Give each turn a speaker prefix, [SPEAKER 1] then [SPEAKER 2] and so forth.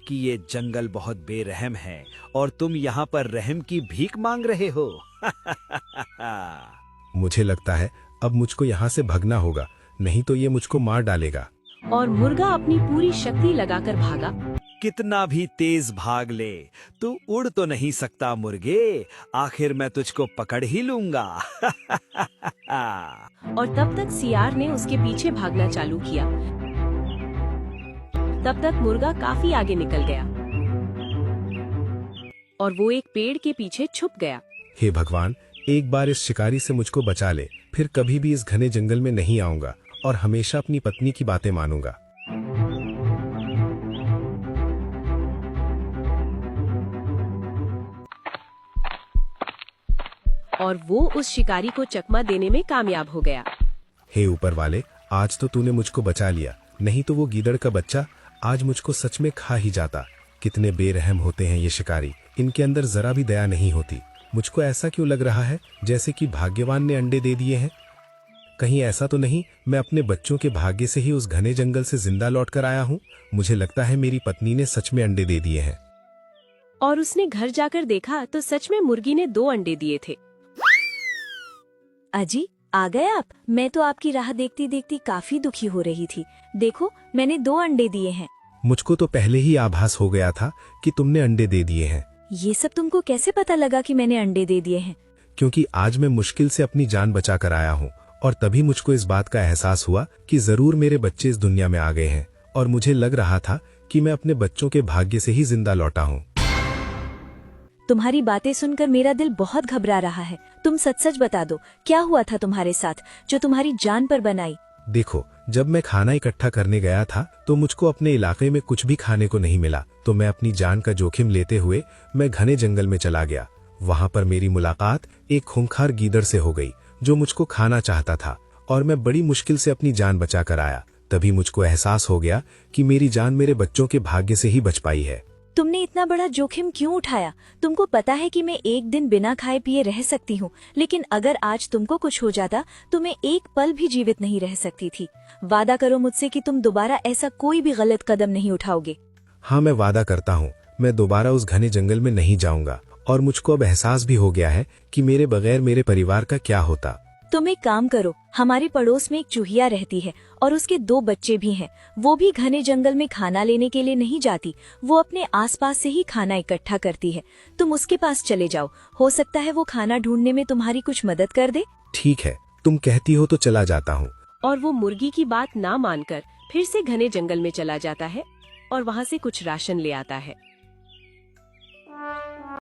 [SPEAKER 1] कि ये जंगल बहुत बेरहम है और तुम यहाँ पर रहम की भीख मांग रहे हो।
[SPEAKER 2] मुझे लगता है अब मुझको यहाँ से भगना होगा, नहीं तो ये मुझको मार डालेगा।
[SPEAKER 3] और मुर्गा अपनी पूरी शक्ति लगाकर भागा।
[SPEAKER 1] कितना भी तेज भाग ले, तू उड़ तो नहीं सकता मुर्गे, आखिर मैं तुझको पकड़ ही लूंगा।
[SPEAKER 3] और तब तक सियार ने उसके पीछे भागना चालू किया। तब तक मुर्गा काफी आगे निकल गया और वो एक पेड़ के पीछे छुप गया।
[SPEAKER 2] हे भगवान, एक बार इस शिकारी से मुझको बचा ले, फिर कभी भी इस घने जंगल में नहीं आऊंगा और हमेशा अपनी पत्नी की बातें मानूंगा।
[SPEAKER 3] और वो उस शिकारी को चकमा देने में कामयाब हो गया।
[SPEAKER 2] हे ऊपर वाले, आज तो तूने मुझको बचा लिया, नहीं तो वो गीदड़ का बच्चा आज मुझको सच में खा ही जाता। कितने बेरहम होते हैं ये शिकारी, इनके अंदर जरा भी दया नहीं होती। मुझको ऐसा क्यों लग रहा है जैसे कि भाग्यवान ने अंडे दे दिए हैं। कहीं ऐसा तो नहीं मैं अपने बच्चों के भाग्य से ही उस घने जंगल से जिंदा लौट कर आया हूँ। मुझे लगता है मेरी पत्नी ने सच में अंडे दे दिए हैं।
[SPEAKER 3] और उसने घर जाकर देखा तो सच में मुर्गी ने 2 अंडे दिए थे।
[SPEAKER 4] अजी, आ गए आप? मैं तो आपकी राह देखती देखती काफी दुखी हो रही थी। देखो, मैंने 2 अंडे दिए हैं।
[SPEAKER 2] मुझको तो पहले ही आभास हो गया था कि तुमने अंडे दे दिए हैं।
[SPEAKER 4] ये सब तुमको कैसे पता लगा कि मैंने अंडे दे दिए हैं?
[SPEAKER 2] क्योंकि आज मैं मुश्किल से अपनी जान बचा कर आया हूँ और तभी मुझको इस बात का एहसास हुआ कि जरूर मेरे बच्चे इस दुनिया में आ गए हैं और मुझे लग रहा था कि मैं अपने बच्चों के भाग्य से ही जिंदा लौटा हूँ।
[SPEAKER 4] तुम्हारी बातें सुनकर मेरा दिल बहुत घबरा रहा है। तुम सच सच बता दो, क्या हुआ था तुम्हारे साथ जो तुम्हारी जान पर बनाई?
[SPEAKER 2] देखो, जब मैं खाना इकट्ठा करने गया था तो मुझको अपने इलाके में कुछ भी खाने को नहीं मिला, तो मैं अपनी जान का जोखिम लेते हुए मैं घने जंगल में चला गया। वहाँ पर मेरी मुलाकात एक खूंखार गीदड़ से हो गई जो मुझको खाना चाहता था और मैं बड़ी मुश्किल से अपनी जान बचा कर आया। तभी मुझको एहसास हो गया कि मेरी जान मेरे बच्चों के भाग्य से ही बच पाई है।
[SPEAKER 4] तुमने इतना बड़ा जोखिम क्यों उठाया? तुमको पता है कि मैं एक दिन बिना खाए पिए रह सकती हूँ, लेकिन अगर आज तुमको कुछ हो जाता तो मैं एक पल भी जीवित नहीं रह सकती थी। वादा करो मुझसे कि तुम दोबारा ऐसा कोई भी गलत कदम नहीं उठाओगे।
[SPEAKER 2] हाँ, मैं वादा करता हूँ, मैं दोबारा उस घने जंगल में नहीं जाऊंगा। और मुझको अब एहसास भी हो गया है कि मेरे बगैर मेरे परिवार का क्या होता।
[SPEAKER 4] तुम एक काम करो, हमारे पड़ोस में एक चूहिया रहती है और उसके 2 बच्चे भी हैं। वो भी घने जंगल में खाना लेने के लिए नहीं जाती, वो अपने आसपास से ही खाना इकट्ठा करती है। तुम उसके पास चले जाओ, हो सकता है वो खाना ढूंढने में तुम्हारी कुछ मदद कर दे।
[SPEAKER 2] ठीक है, तुम कहती हो तो चला जाता हूँ।
[SPEAKER 3] और वो मुर्गी की बात ना मानकर फिर से घने जंगल में चला जाता है और वहाँ से कुछ राशन ले आता है।